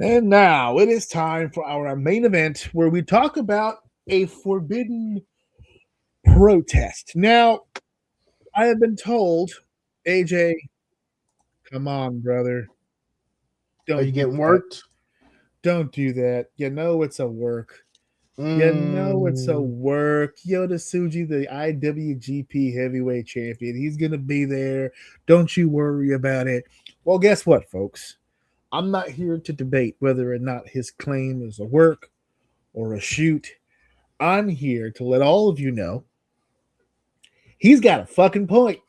And now it is time for our main event where we talk about a forbidden protest. Now, I have been told, AJ, come on, brother. Are you Don't do getting that. worked? Don't do that. You know it's a work. You know it's a Mm, work. Yota Tsuji, the IWGP heavyweight champion, he's going to be there. Don't you worry about it. Well, guess what, folks? I'm not here to debate whether or not his claim is a work or a shoot. I'm here to let all of you know he's got a fucking point.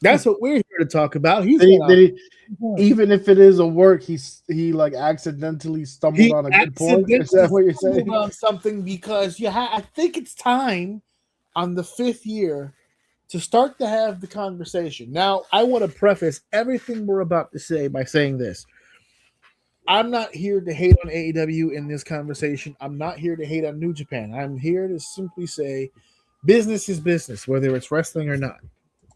That's what we're here to talk about. He's got a they, fucking point. even if it is a work, he like accidentally stumbled He on a good point. Is accidentally that what you're stumbled saying? on something because I think it's time on the fifth year to start to have the conversation. Now, I want to preface everything we're about to say by saying this. I'm not here to hate on AEW in this conversation. I'm not here to hate on New Japan. I'm here to simply say business is business, whether it's wrestling or not.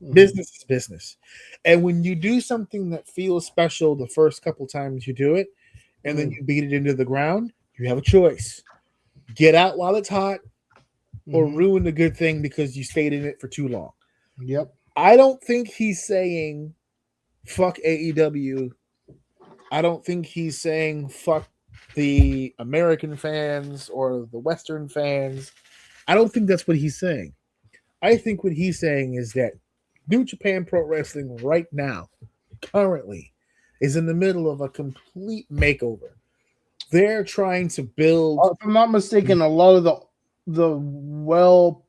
Mhm. Business is business. And when you do something that feels special the first couple times you do it, and then Mm, you beat it into the ground, you have a choice. Get out while it's hot or mhm. ruin the good thing because you stayed in it for too long. Yep. I don't think he's saying fuck AEW. I don't think he's saying fuck the American fans or the Western fans. I don't think that's what he's saying. I think what he's saying is that New Japan Pro Wrestling right now, currently, is in the middle of a complete makeover. They're trying to build. If I'm not mistaken, a lot of the well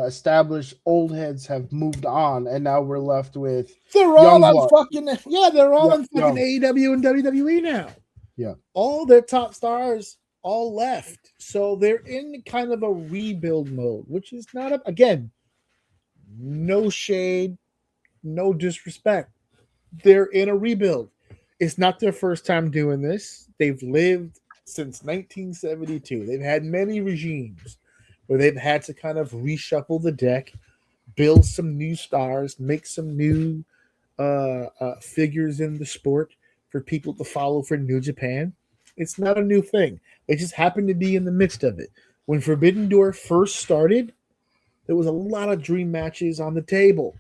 established old heads have moved on, and now we're left with They're all young on blood. fucking they're all Yeah, on fucking young. AEW and WWE now. Yeah. All their top stars all left, so they're in kind of a rebuild mode, which is not again no shade, no disrespect. They're in a rebuild. It's not their first time doing this. They've lived since 1972. They've had many regimes where they've had to kind of reshuffle the deck, build some new stars, make some new figures in the sport for people to follow for New Japan. It's not a new thing. They just happen to be in the midst of it. When Forbidden Door first started, there was a lot of dream matches on the table.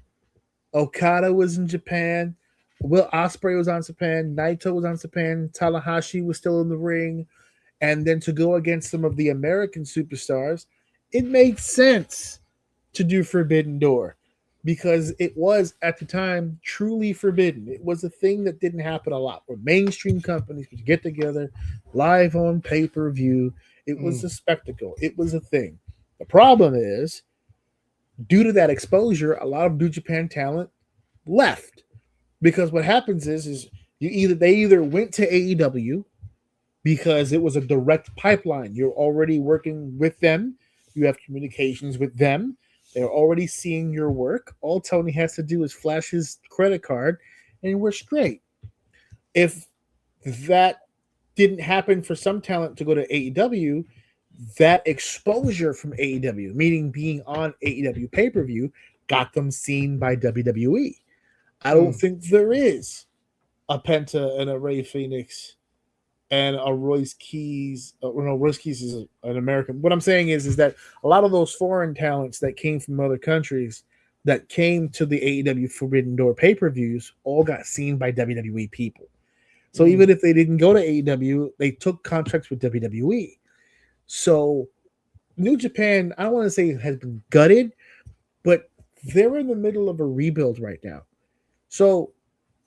Okada was in Japan. Will Ospreay was on Japan. Naito was on Japan. Tanahashi was still in the ring. And then to go against some of the American superstars, it made sense to do Forbidden Door because it was at the time truly forbidden. It was a thing that didn't happen a lot where mainstream companies would get together live on pay per view. It was Mm, a spectacle, it was a thing. The problem is, due to that exposure, a lot of New Japan talent left because what happens is they either went to AEW because it was a direct pipeline. You're already working with them. You have communications with them. They're already seeing your work. All Tony has to do is flash his credit card and we're straight. If that didn't happen for some talent to go to AEW, that exposure from AEW, meaning being on AEW pay per view, got them seen by WWE. I don't mm. think there is a Penta and a Ray Phoenix and a Royce Keys. No, Royce Keys is an American. What I'm saying is that a lot of those foreign talents that came from other countries that came to the AEW Forbidden Door pay per views all got seen by WWE people. So Mm. even if they didn't go to AEW, they took contracts with WWE. So New Japan, I don't want to say has been gutted, but they're in the middle of a rebuild right now. So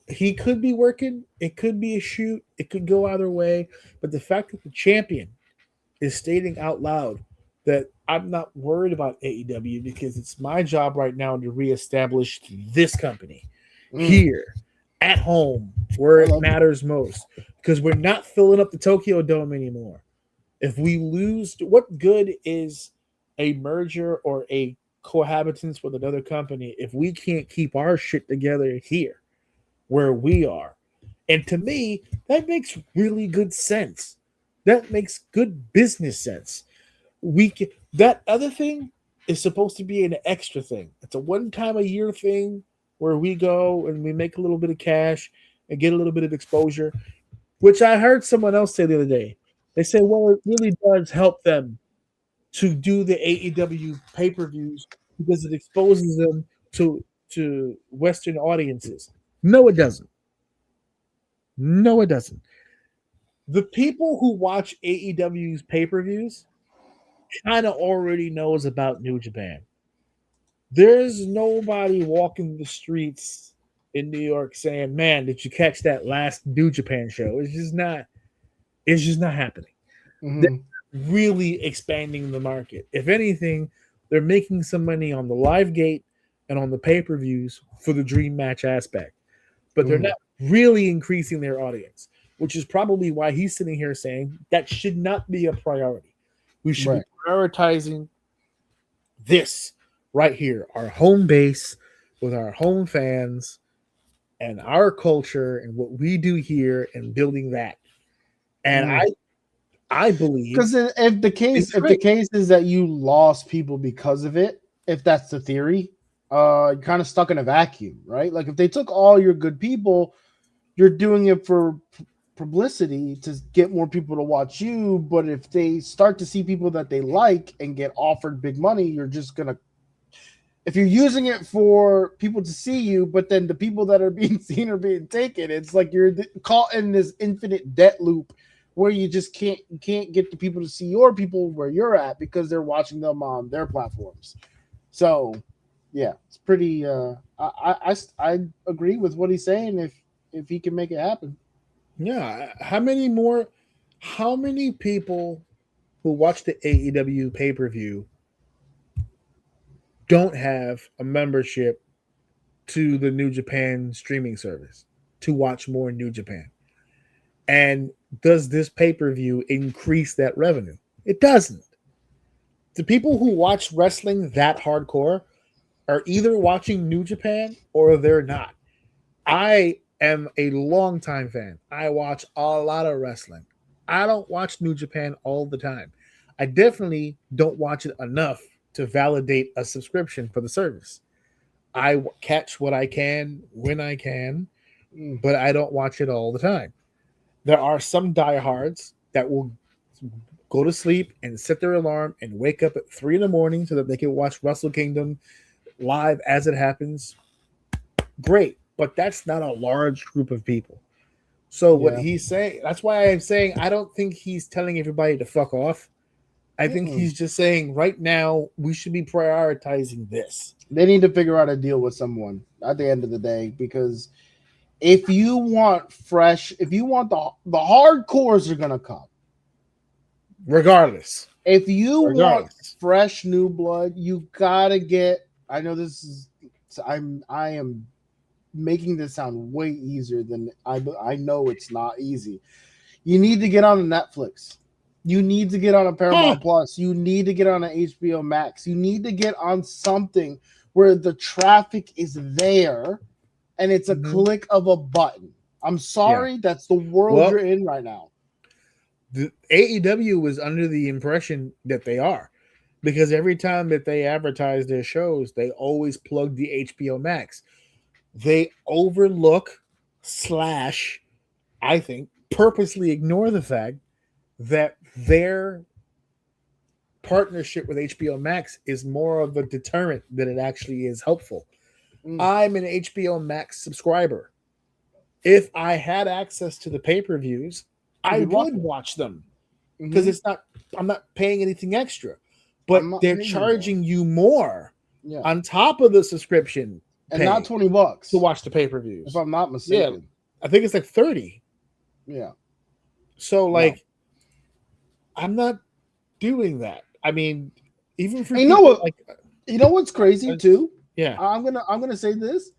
he could be working, it could be a shoot, it could go either way. But the fact that the champion is stating out loud that I'm not worried about AEW because it's my job right now to reestablish this company Mm. here at home where I it love it. matters most because we're not filling up the Tokyo Dome anymore. If we lose, what good is a merger or a cohabitance with another company if we can't keep our shit together here where we are? And to me, that makes really good sense. That makes good business sense. That other thing is supposed to be an extra thing. It's a one time a year thing where we go and we make a little bit of cash and get a little bit of exposure. which I heard someone else say the other day. They say, well, it really does help them to do the AEW pay-per-views because it exposes them to Western audiences. No, it doesn't. No, it doesn't. The people who watch AEW's pay-per-views kind of already knows about New Japan. There's nobody walking the streets in New York saying, "Man, did you catch that last New Japan show?" It's just not. It's just not happening. They're really expanding the market. If anything, they're making some money on the live gate and on the pay-per-views for the dream match aspect, but they're not really increasing their audience, which is probably why he's sitting here saying that should not be a priority. We should be prioritizing this right here, our home base with our home fans and our culture and what we do here and building that. And I believe, because if the case is that you lost people because of it, if that's the theory, you're kind of stuck in a vacuum, right? Like if they took all your good people, you're doing it for publicity to get more people to watch you. But if they start to see people that they like and get offered big money, you're just gonna. If you're using it for people to see you, but then the people that are being seen are being taken, it's like you're caught in this infinite debt loop where you just can't get the people to see your people where you're at because they're watching them on their platforms. So, yeah, it's pretty. I agree with what he's saying. If he can make it happen. Yeah, how many people who watch the AEW pay-per-view don't have a membership to the New Japan streaming service to watch more New Japan? And does this pay-per-view increase that revenue? It doesn't. The people who watch wrestling that hardcore are either watching New Japan or they're not. I am a longtime fan. I watch a lot of wrestling. I don't watch New Japan all the time. I definitely don't watch it enough to validate a subscription for the service. I catch what I can when I can, but I don't watch it all the time. There are some diehards that will go to sleep and set their alarm and wake up at 3 a.m. so that they can watch Wrestle Kingdom live as it happens. Great, but that's not a large group of people. So what he's saying, that's why I'm saying I don't think he's telling everybody to fuck off. I think he's just saying right now we should be prioritizing this. They need to figure out a deal with someone at the end of the day, because if you want the hardcores are gonna come. Regardless. If you want fresh new blood, you gotta get. I know this is. I am making this sound way easier than I know it's not easy. You need to get on a Netflix. You need to get on a Paramount Plus. You need to get on an HBO Max. You need to get on something where the traffic is there and it's a click of a button. I'm sorry, that's the world you're in right now. The AEW was under the impression that they are, because every time that they advertise their shows, they always plug the HBO Max. They overlook / I think purposely ignore the fact that their partnership with HBO Max is more of a deterrent than it actually is helpful. I'm an HBO Max subscriber. If I had access to the pay-per-views, I would watch them because I'm not paying anything extra, but they're charging you more on top of the subscription, and not $20 to watch the pay-per-views. If I'm not mistaken, I think it's like 30. Yeah. So I'm not doing that. I mean, even for what's crazy too? Yeah. I'm gonna say this.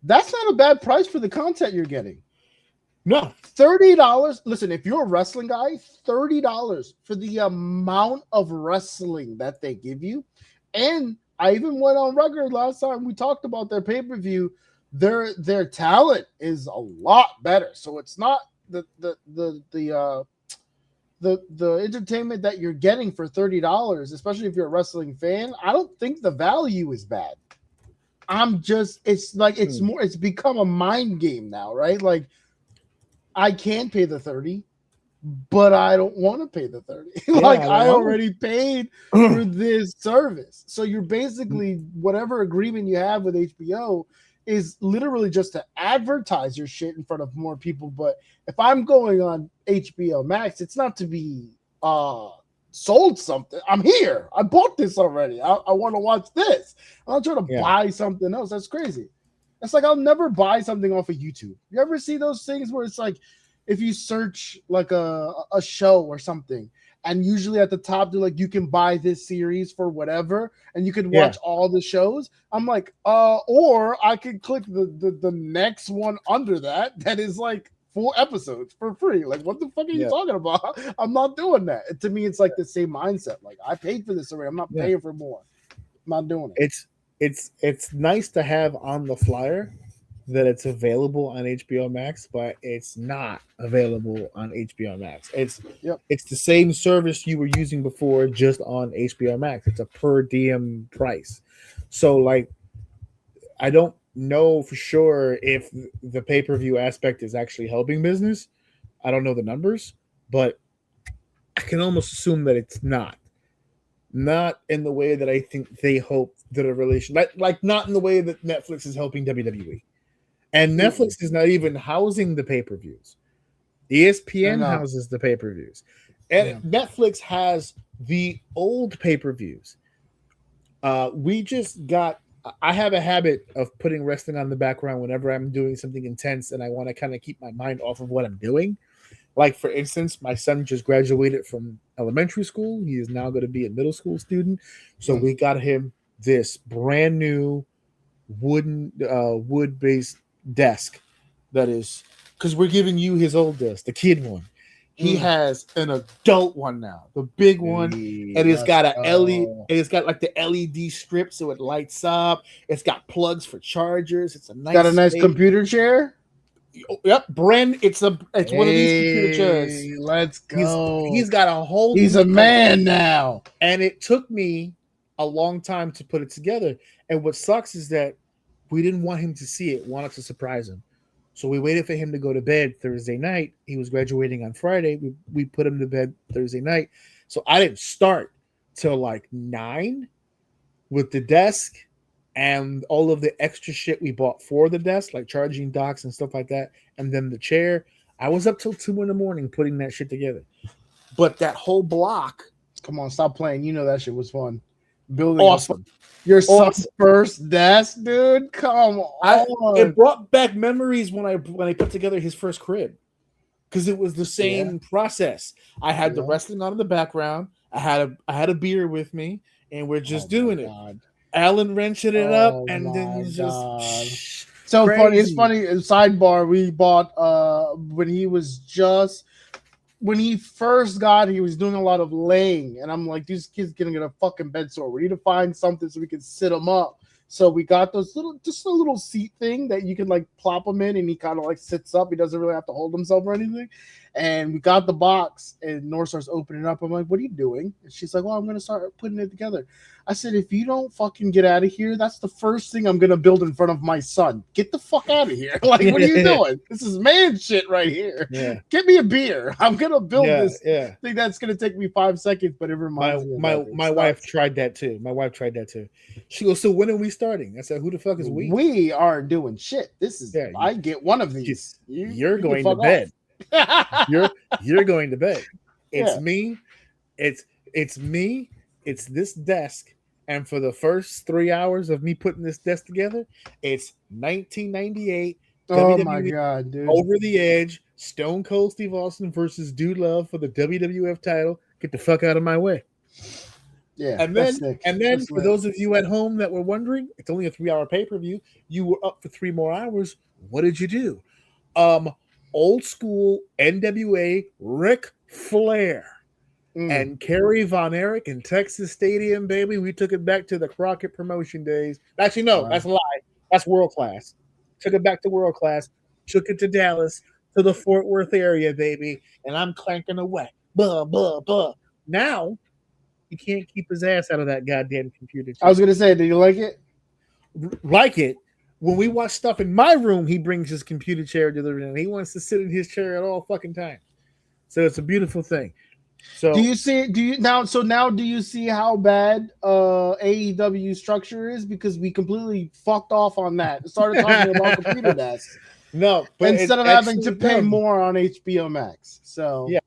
That's not a bad price for the content you're getting. No. $30. Listen, if you're a wrestling guy, $30 for the amount of wrestling that they give you. And I even went on record last time we talked about their pay-per-view. Their talent is a lot better. So it's not the entertainment that you're getting for $30, especially if you're a wrestling fan. I don't think the value is bad. It's become a mind game now, right? Like, I can pay the 30, but I don't want to pay the 30. Yeah, Like I I know. already paid for this service. So you're basically whatever agreement you have with HBO is literally just to advertise your shit in front of more people. But if I'm going on HBO Max, it's not to be sold something. I'm here. I bought this already. I want to watch this. I'm not trying to buy something else. That's crazy. It's like I'll never buy something off of YouTube. You ever see those things where it's like if you search like a show or something, and usually at the top they're like, you can buy this series for whatever, and you can watch all the shows. I'm like, or I could click the next one under that is like 4 episodes for free. Like, what the fuck are you talking about? I'm not doing that. To me, it's like the same mindset. Like, I paid for this already. I'm not paying for more. I'm not doing it. It's nice to have on the flyer that it's available on HBO Max, but it's not available on HBO Max. It's the same service you were using before, just on HBO Max. It's a per diem price. So like, I don't know for sure if the pay-per-view aspect is actually helping business. I don't know the numbers, but I can almost assume that it's not. Not in the way that I think they hope that a relation, like not in the way that Netflix is helping WWE. And Netflix is not even housing the pay-per-views. ESPN houses the pay-per-views. And Netflix has the old pay-per-views. I have a habit of putting wrestling on the background whenever I'm doing something intense and I want to kind of keep my mind off of what I'm doing. Like, for instance, my son just graduated from elementary school. He is now going to be a middle school student. So we got him this brand new wood-based desk that is, because we're giving you his old desk, the kid one. He has an adult one now, the big one, and it's got a LED. It's got like the LED strip, so it lights up. It's got plugs for chargers. It's a nice computer chair. Yep, it's one of these computer chairs. Let's go. He's got a whole. He's a man now, and it took me a long time to put it together. And what sucks is that we didn't want him to see it. Wanted to surprise him. So we waited for him to go to bed Thursday night. He was graduating on Friday. We put him to bed Thursday night. So I didn't start till like 9 with the desk and all of the extra shit we bought for the desk, like charging docks and stuff like that. And then the chair. I was up till 2 a.m. putting that shit together. But that whole block. Come on, stop playing. You know that shit was fun. Building awesome. Your son's first desk, dude. Come on. It brought back memories when I put together his first crib, because it was the same process. I had the wrestling on in the background. I had a beer with me, and we're just doing it. Alan wrenching it up, and then he's just so crazy. Funny. It's funny. Sidebar: we bought when he first got, he was doing a lot of laying, and I'm like, these kids gonna get a fucking bed sore. We need to find something so we can sit him up. So we got those just a little seat thing that you can like plop him in, and he kind of like sits up. He doesn't really have to hold himself or anything. And we got the box, and Nora starts opening up. I'm like, what are you doing? And she's like, well, I'm gonna start putting it together. I said, if you don't fucking get out of here, that's the first thing I'm gonna build in front of my son. Get the fuck out of here. Like, what are you doing? This is man shit right here. Yeah. Get me a beer. I'm gonna build this thing that's gonna take me 5 seconds, but it reminds me. My wife tried that too. She goes, so when are we starting? I said, who the fuck is we? We aren't doing shit. This is I get one of these. You're going to bed. You're going to bed. It's me. It's me. It's this desk. And for the first 3 hours of me putting this desk together, it's 1998. Oh WWE, my god, dude! Over the Edge, Stone Cold Steve Austin versus Dude Love for the WWF title. Get the fuck out of my way. Yeah, and then for those of you at home that were wondering, it's only a 3-hour pay-per-view. You were up for 3 more hours. What did you do? Old school NWA Ric Flair and Kerry Von Erich in Texas Stadium, baby. We took it back to the Crockett promotion days. Actually, no, that's a lie. That's World Class. Took it back to World Class. Took it to Dallas, to the Fort Worth area, baby. And I'm clanking away. Buh, buh, buh. Now, you can't keep his ass out of that goddamn computer. I was going to say, do you like it? Like it. when we watch stuff in my room, he brings his computer chair to the room. He wants to sit in his chair at all fucking time. So it's a beautiful thing. So do you see? Do you now? So now, do you see how bad AEW structure is? Because we completely fucked off on that. Started talking about computer desks. No, but instead of having to pay more on HBO Max. So yeah,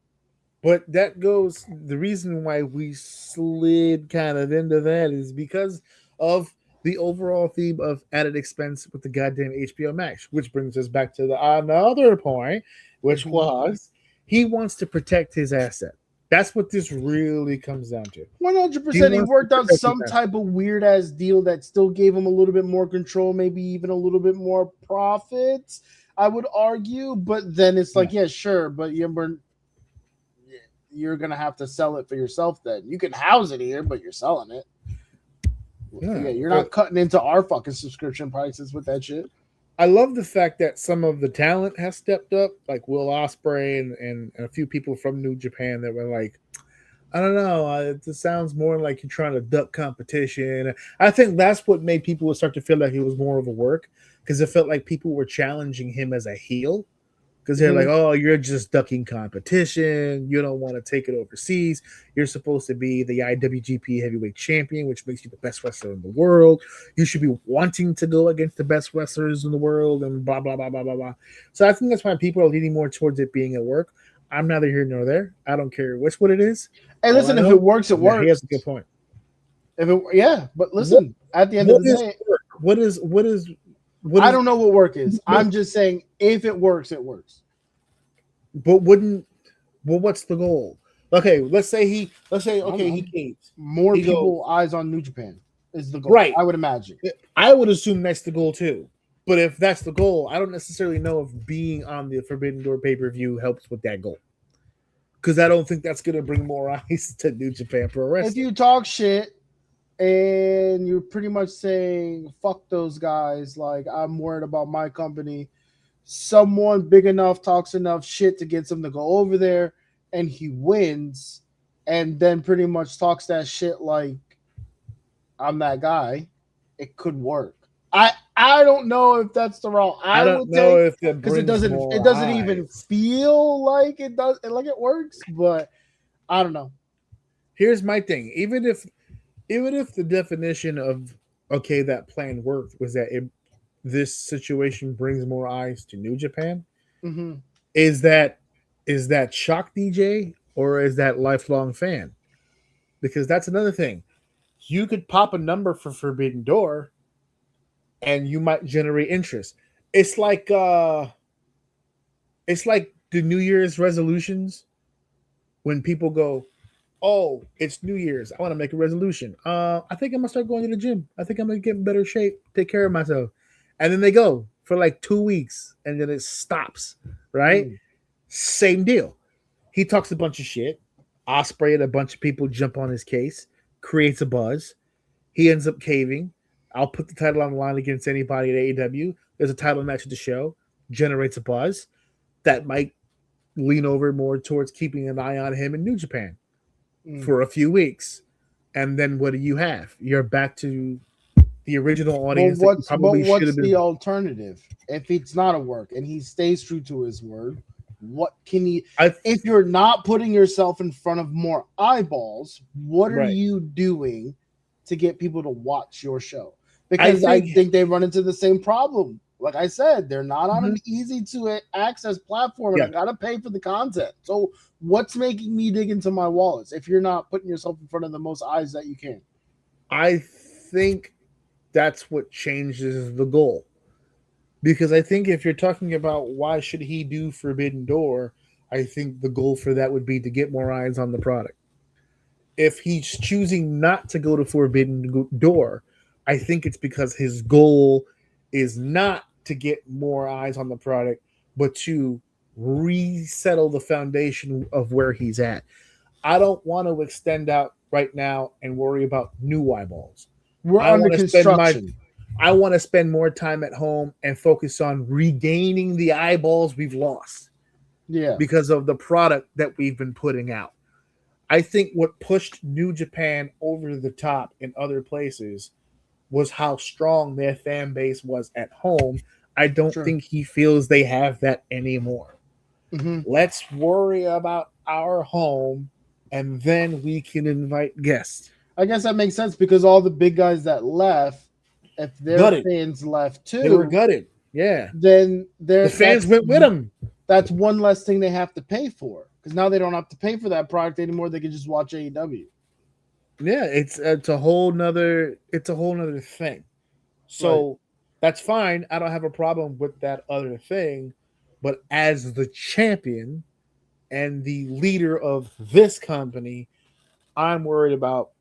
but that goes. The reason why we slid kind of into that is because of the overall theme of added expense with the goddamn HBO Max, which brings us back to the another point, which was he wants to protect his asset. That's what this really comes down to. 100%. He worked out some type of weird ass deal that still gave him a little bit more control, maybe even a little bit more profits, I would argue. But then it's like, yeah, sure, but you're going to have to sell it for yourself then. You can house it here, but you're selling it. Yeah, you're not cutting into our fucking subscription prices with that shit. I love the fact that some of the talent has stepped up, like Will Ospreay and a few people from New Japan that were like, I don't know, it sounds more like you're trying to duck competition. I think that's what made people start to feel like it was more of a work, because it felt like people were challenging him as a heel. Because they're like, oh, you're just ducking competition. You don't want to take it overseas. You're supposed to be the IWGP heavyweight champion, which makes you the best wrestler in the world. You should be wanting to go against the best wrestlers in the world and blah, blah, blah, blah, blah, blah. So I think that's why people are leaning more towards it being at work. I'm neither here nor there. I don't care which what it is. Hey, listen, if it works, it works. He has a good point. But listen, at the end of the day, what is I don't know what work is. I'm just saying, if it works, it works. But what's the goal? Okay, let's say he caves. More people eyes on New Japan is the goal. Right. I would imagine. I would assume that's the goal too. But if that's the goal, I don't necessarily know if being on the Forbidden Door pay-per-view helps with that goal. Because I don't think that's going to bring more eyes to New Japan Pro Wrestling. If you talk shit and you're pretty much saying, fuck those guys, like, I'm worried about my company, someone big enough talks enough shit to get him to go over there and he wins and then pretty much talks that shit like, I'm that guy, it could work. I don't know if that's the route I don't know if it because it doesn't even feel like it does, like it works, but I don't know. Here's my thing. Even if the definition of that plan worked was that this situation brings more eyes to New Japan, is that shock DJ or is that lifelong fan? Because that's another thing. You could pop a number for Forbidden Door and you might generate interest. It's like the New Year's resolutions when people go, oh, it's New Year's, I want to make a resolution. I think I'm gonna start going to the gym. I think I'm gonna get in better shape, take care of myself. And then they go for like 2 weeks and then it stops, right? Same deal. He talks a bunch of shit. Ospreay and a bunch of people jump on his case, creates a buzz. He ends up caving. I'll put the title on the line against anybody at AEW. There's a title match at the show, generates a buzz that might lean over more towards keeping an eye on him in New Japan for a few weeks. And then what do you have? You're back to the original audience. What's the alternative? If it's not a work and he stays true to his word, what can he... if you're not putting yourself in front of more eyeballs, what are you doing to get people to watch your show? Because I think they run into the same problem. Like I said, they're not on an easy to access platform, and I gotta pay for the content. So what's making me dig into my wallets if you're not putting yourself in front of the most eyes that you can? I think that's what changes the goal. Because I think if you're talking about why should he do Forbidden Door, I think the goal for that would be to get more eyes on the product. If he's choosing not to go to Forbidden Door, I think it's because his goal is not to get more eyes on the product, but to resettle the foundation of where he's at. I don't want to extend out right now and worry about new eyeballs. We're under construction. I want to spend more time at home and focus on regaining the eyeballs we've lost. Yeah. Because of the product that we've been putting out. I think what pushed New Japan over the top in other places was how strong their fan base was at home. I don't Sure. think he feels they have that anymore. Mm-hmm. Let's worry about our home, and then we can invite guests. I guess that makes sense because all the big guys that left, if their Gutted. fans left They were too, gutted. Yeah. then The fans went with them. That's one less thing they have to pay for because now they don't have to pay for that product anymore. They can just watch AEW. Yeah, it's a whole nother thing. So Right. that's fine. I don't have a problem with that other thing. But as the champion and the leader of this company, I'm worried about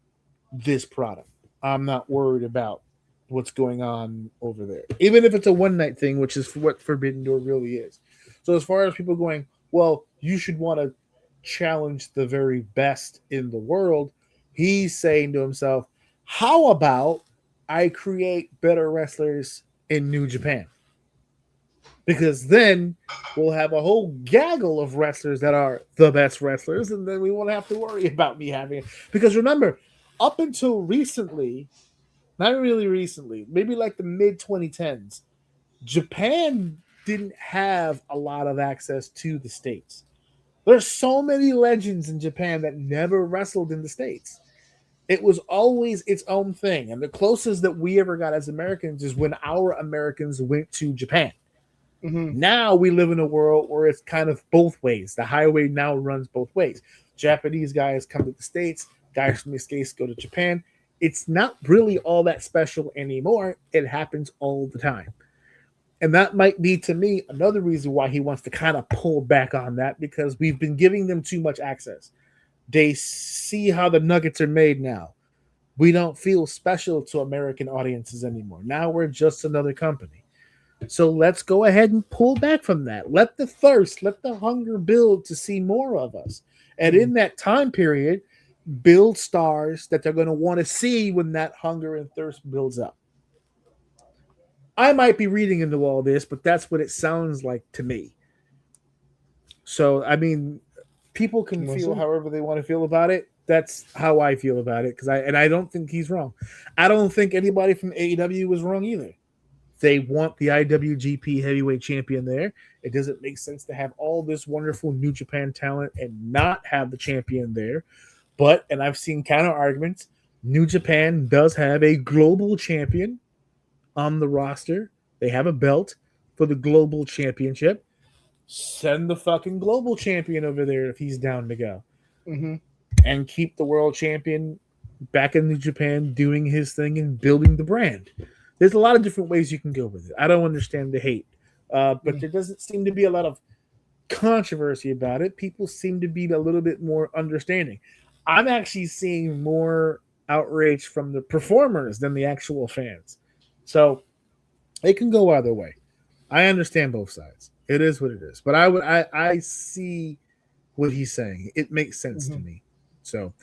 this product. I'm not worried about what's going on over there. Even if it's a one night thing, which is what Forbidden Door really is. So as far as people going, well, you should want to challenge the very best in the world, he's saying to himself, how about I create better wrestlers in New Japan? Because then we'll have a whole gaggle of wrestlers that are the best wrestlers, and then we won't have to worry about me having it. Because remember, up until recently, not really recently, maybe like the mid 2010s, Japan didn't have a lot of access to the States. There's so many legends in Japan that never wrestled in the States. It was always its own thing. And the closest that we ever got as Americans is when our Americans went to Japan. Mm-hmm. Now we live in a world where it's kind of both ways. The highway now runs both ways. Japanese guys come to the States, guys from the States go to Japan. It's not really all that special anymore. It happens all the time. And that might be, to me, another reason why he wants to kind of pull back on that, because we've been giving them too much access. They see how the nuggets are made now. We don't feel special to American audiences anymore. Now we're just another company. So let's go ahead and pull back from that. Let the thirst, let the hunger build to see more of us. And in that time period, build stars that they're going to want to see when that hunger and thirst builds up. I might be reading into all this, but that's what it sounds like to me. So, I mean, people can feel however they want to feel about it. That's how I feel about it. I don't think he's wrong. I don't think anybody from AEW was wrong either. They want the IWGP heavyweight champion there. It doesn't make sense to have all this wonderful New Japan talent and not have the champion there. But, and I've seen counter arguments, New Japan does have a global champion on the roster. They have a belt for the global championship. Send the fucking global champion over there if he's down to go. Mm-hmm. And keep the world champion back in New Japan doing his thing and building the brand. There's a lot of different ways you can go with it. I don't understand the hate. But there doesn't seem to be a lot of controversy about it. People seem to be a little bit more understanding. I'm actually seeing more outrage from the performers than the actual fans. So it can go either way. I understand both sides. It is what it is. But I see what he's saying. It makes sense to me. So